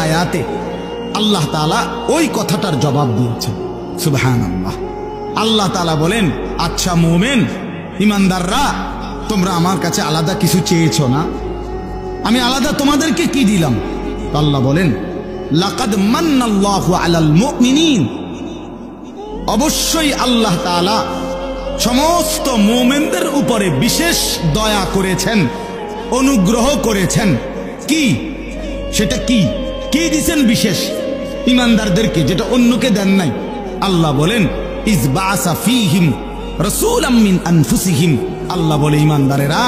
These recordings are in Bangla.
আয়াতে আল্লাহ তাআলা ওই কথাটার জবাব দিয়েছেন। সুবহানাল্লাহ। আল্লাহ তাআলা বলেন, আচ্ছা মুমিন ইমানদাররা, তোমরা আমার কাছে আলাদা কিছু চেয়েছো না? আমি আলাদা তোমাদেরকে কি দিলাম? আল্লাহ বলেন, লাকাদ মান্নাল্লাহু আলাল মুমিনিন, অবশ্যই আল্লাহ তাআলা সমস্ত মুমিনদের উপরে বিশেষ দয়া করেছেন, অনুগ্রহ করেছেন। কি সেটা কি কি দিয়েছেন বিশেষ ইমানদারদেরকে, যেটা অন্যকে দেন নাই? আল্লাহ বলেন, ইজ বাআসা ফীহিম রাসূলাম মিন আনফুসিহিম। আল্লাহ বলে, ইমানদারেরা,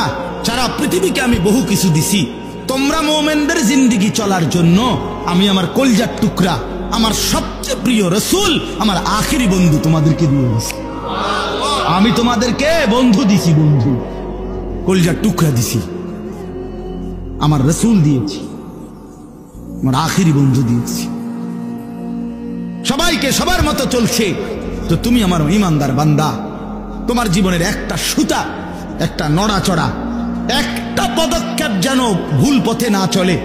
সারা পৃথিবীকে আমি বহু কিছু দিছি, তোমরা মুমিনদের জিন্দেগি চলার জন্য আমি আমার কলিজার টুকরা, আমার সবচেয়ে প্রিয় রাসূল, আমার আখেরি বন্ধু তোমাদেরকে দিয়ে দিছি। আমি তোমাদেরকে বন্ধু দিছি, বন্ধু, কলিজার টুকরা দিছি, আমার রাসূল দিয়েছি, আমার আখেরি বন্ধু দিয়েছি। সবাইকে সবার মতো চলছে, তো তুমি আমার ইমানদার বান্দা, তোমার জীবনের একটা সুতা, একটা নড়াচড়া, একটা পদক্ষেপ যেন ভুল পথে না চলে,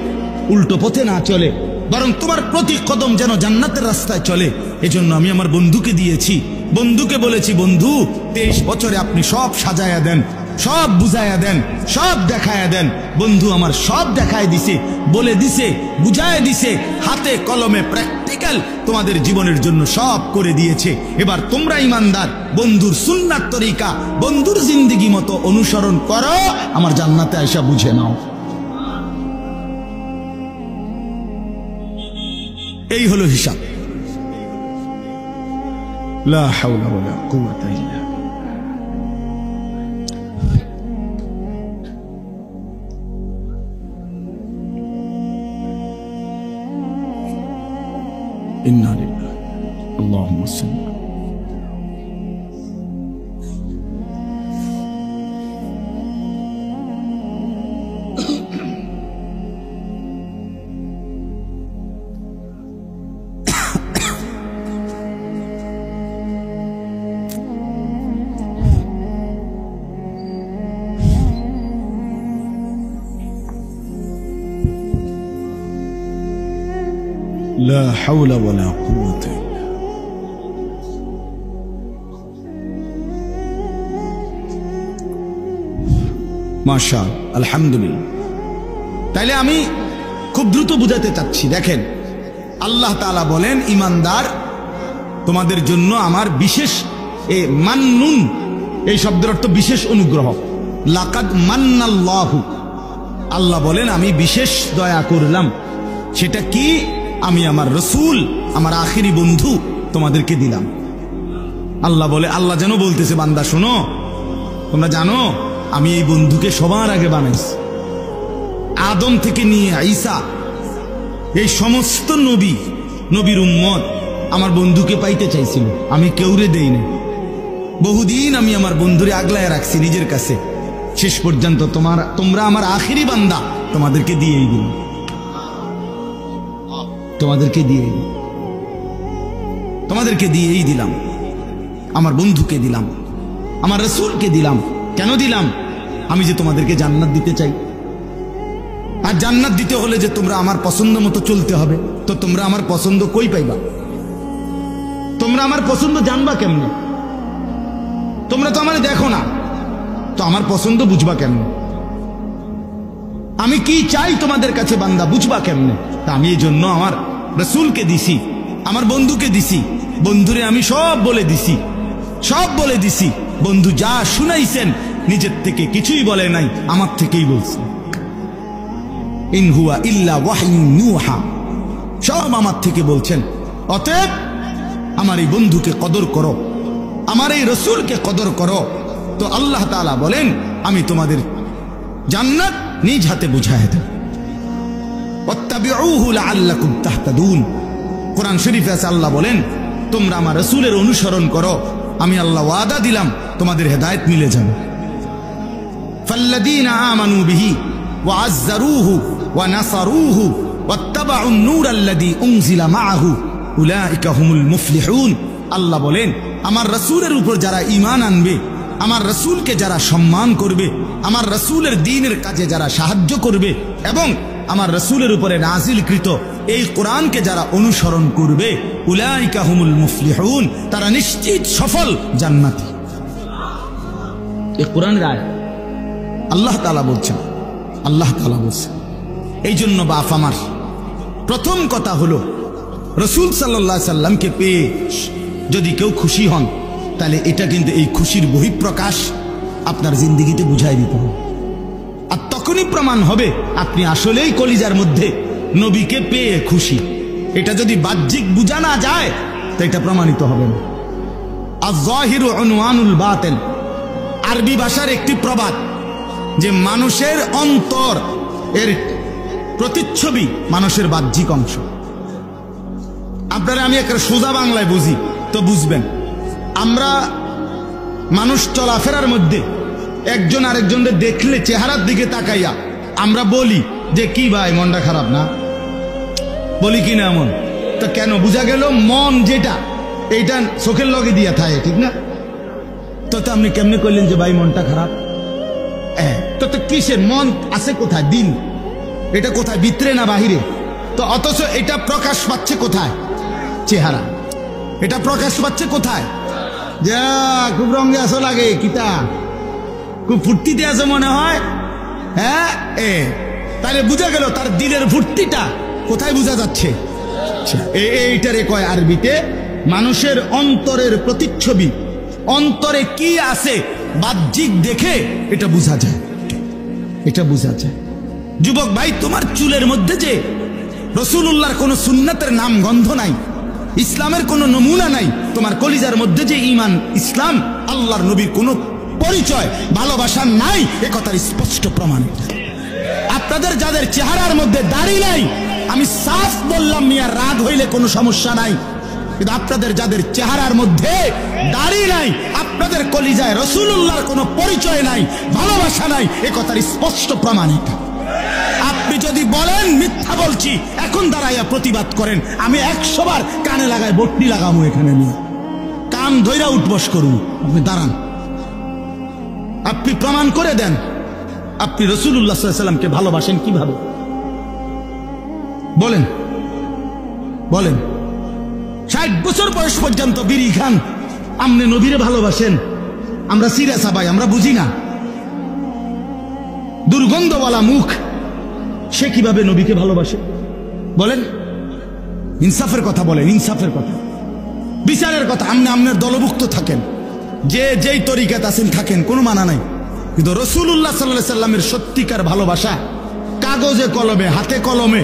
উল্টো পথে না চলে, বরং তোমার প্রতি কদম যেন জান্নাতের রাস্তায় চলে, এজন্য আমি আমার বন্ধুকে দিয়েছি। বন্ধুকে বলেছি, বন্ধু 23 বছরে আপনি সব সাজায়া দেন, সব বুঝায়া দেন, সব দেখায়া দেন। বন্ধু আমার সব দেখায় দিছে, বলে দিছে, বুঝায় দিছে, হাতে কলমে প্র্যাকটিক্যাল তোমাদের জীবনের জন্য সব করে দিয়েছে। এবার তোমরা ইমানদার, বন্ধুর সুন্নাত তরিকা, বন্ধুর জিন্দেগি মতো অনুসরণ করো, আমার জান্নাতে আয়েশা বুঝে নাও। এই হলো হিসাব। লা হাওলা ওয়ালা কুওয়াতা ইল্লা ইন্না লিল্লাহি আল্লাহুম্মা সাল্লি লা হাওলা ওয়ালা কুওয়াতা ইল্লা মাশাআল্লাহ, আলহামদুলিল্লাহ। তাইলে আমি খুব দ্রুত বুঝাতে চাচ্ছি, দেখেন আল্লাহ তাআলা বলেন, ইমানদার তোমাদের জন্য আমার বিশেষ মান্নুন, এই শব্দের অর্থ বিশেষ অনুগ্রহ। লাকাদ মান্নাল্লাহু, আল্লাহ বলেন আমি বিশেষ দয়া করলাম। সেটা কি? আমি আমার রাসূল, আমার আখেরি বন্ধু তোমাদেরকে দিলাম। আল্লাহ বলে, আল্লাহ যেন বলতেছে, বান্দা শোনো, তোমরা জানো আমি এই বন্ধুকে সবার আগে বানাইছি। আদম থেকে নিয়ে ঈসা, এই সমস্ত নবীর উম্মত আমার বন্ধুকে পাইতে চাইছিল, আমি কেউরে দেই না। বহুদিন আমি আমার বন্ধুরে আগলায় রাখছি নিজের কাছে, শেষ পর্যন্ত তোমরা আমার আখেরি বান্দা, তোমাদেরকে দিয়েই দিলাম, তোমাদেরকে দিয়েই দিলাম, আমার বন্ধুকে দিলাম, আমার রাসূলকে দিলাম। কেন দিলাম? আমি যে তোমাদেরকে জান্নাত দিতে চাই, আর জান্নাত দিতে হলে যে তোমরা আমার পছন্দ মতো চলতে হবে। তো তোমরা আমার পছন্দ কই পাইবা? তোমরা আমার পছন্দ জানবা কেমনে? তোমরা তো আমার দেখো না, তো আমার পছন্দ বুঝবা কেমনে? আমি কি চাই তোমাদের কাছে বান্দা বুঝবা কেমনে? তা আমি এই জন্য আমার রাসূলকে দিছি, আমার বন্ধুকে দিছি। বন্ধুরে আমি সব বলে দিছি। বন্ধু যা শুনাইছেন নিজের থেকে কিছুই বলে নাই, আমার থেকেই বলছে। ইন হুয়া ইল্লা ওয়াহয়ুন ইউহা, সব আমার থেকে বলছেন। অতএব আমার এই বন্ধুকে কদর করো, আমার এই রাসূলকে কদর করো। তো আল্লাহ তাআলা বলেন, আমি তোমাদের জান্নাত নিজ হাতে বুঝায় দেব। ওয়াত্তাবিউহু লাআল্লাকুম তাহতাদুন। কোরআন শরীফে আছে, আল্লাহ বলেন, তোমরা আমার রাসূলের অনুসরণ করো, আমি আল্লাহ ওয়াদা দিলাম তোমাদের হেদায়েত মিলে যাবে। ফাল্লাযীনা আমানু বিহি ওয়া আযযারুহু ওয়া নাসারুহু ওয়াত্তাবাউন নূরাল্লাযী উনজিলা মাআহু উলাইকা হুমুল মুফলিহুন। আল্লাহ বলেন, আমার রাসূলের উপর যারা ঈমান আনবে, আমার রাসূলকে যারা সম্মান করবে, আমার রাসূলের দ্বীনের কাজে যারা সাহায্য করবে এবং আমার রাসূলের উপরে নাজিলকৃত এই কোরআনকে যারা অনুসরণ করবে উলাইকা হুমুল মুফলিহুন, তারা নিশ্চিত সফল জান্নাতি। এই কোরআনের আয়াত আল্লাহ তাআলা বলছেন, আল্লাহ তাআলা বলছেন। এই জন্য বাপ আমার প্রথম কথা হলো রাসূল সাল্লাল্লাহু আলাইহি সাল্লামকে পেয়ে যদি কেউ খুশি হন, তাহলে এটা কিন্তু এই খুশির বহিঃপ্রকাশ আপনার জিন্দেগিতে বুঝাই দিতে হবে। আর তখনই প্রমাণ হবে আপনি আসলেই কলিজার মধ্যে নবীকে পেয়ে খুশি। এটা যদি বাহ্যিক বুঝা না যায় তো এটা প্রমাণিত হবে না। আয-যাহিরু উনওয়ানুল বাতিল, আরবি ভাষার একটি প্রবাদ যে মানুষের অন্তর এর প্রতিচ্ছবি মানুষের বাহ্যিক অংশ। আপনারা আমি একটা সোজা বাংলায় বুঝি তো বুঝবেন। আমরা মানুষ চলাফেরার মধ্যে একজন আরেকজনকে দেখলে চেহারার দিকে তাকাইয়া আমরা বলি যে কি ভাই মনটা খারাপ না, বলি কি না এমন? তো কেন? বুঝা গেল মন যেটা এইটা চোখের লগে দিয়া থাকে, ঠিক না? তো আপনি কেমনে করলেন যে ভাই মনটা খারাপ? তো কিসের মন আছে কোথায়? দিন এটা কোথায়, ভিতরে না বাহিরে? তো অথচ এটা প্রকাশ পাচ্ছে কোথায়? চেহারা। এটা প্রকাশ পাচ্ছে কোথায়? যা খুব রঙে আসো লাগে, কিতা খুব ফুর্তিতে আছে মনে হয়, হ্যাঁ। তাহলে বুঝা গেল তার দিলের ফুর্তিটা কোথায় বুঝা যাচ্ছে? এইটারে কয় আরবিতে মানুষের অন্তরের প্রতিচ্ছবি। অন্তরে কি আছে বাহ্যিক দেখে এটা বুঝা যায়, এটা বুঝা যায়। যুবক ভাই, তোমার চুলের মধ্যে যে রাসূলুল্লাহর কোন সুন্নাতের নাম গন্ধ নাই, ইসলামের কোন নমুনা নাই, তোমার কলিজার মধ্যে যে ঈমান, ইসলাম, আল্লাহর নবীর কোন পরিচয়, ভালোবাসা নাই, এ কথার স্পষ্ট প্রমাণ। আপনাদের যাদের চেহারার মধ্যে দাড়ি নাই, আমি সাফ বললাম মিয়া, রাগ হইলে কোনো সমস্যা নাই, কিন্তু আপনাদের যাদের চেহারার মধ্যে দাড়ি নাই, আপনাদের কলিজায় রাসূলুল্লাহর কোনো পরিচয় নাই, ভালোবাসা নাই, এ কথার স্পষ্ট প্রমাণ এটা। আপনি যদি বলেন মিথ্যা বলছি, এখন দাঁড়াইয়া প্রতিবাদ করেন, আমি 100 বার কানে লাগাই বটনি লাগামু, এখানে নিয়ে কান ধইরা উঠবস করুন। আপনি দাঁড়ান, আপনি প্রমাণ করে দেন আপনি রাসূলুল্লাহ সাল্লাল্লাহু আলাইহি ওয়াসাল্লামকে ভালোবাসেন কিভাবে? বলেন, বলেন। 60 বছর বয়স পর্যন্ত বিড়ি খান, আপনি নবীরে ভালোবাসেন? আমরা সিরা সাবাই, আমরা বুঝি না। দুর্গন্ধওয়ালা মুখ, সে কিভাবে নবীকে ভালোবাসে? বলেন, ইনসাফের কথা বলেন, ইনসাফের কথা, বিচারের কথা। আপনি আপনার দলভুক্ত থাকেন, যে যেই তরিকাত আছেন থাকেন, কোনো মানা নাই, কিন্তু রাসূলুল্লাহ সাল্লাল্লাহু আলাইহি ওয়াসাল্লামের সত্যিকার ভালোবাসা কাগজে কলমে, হাতে কলমে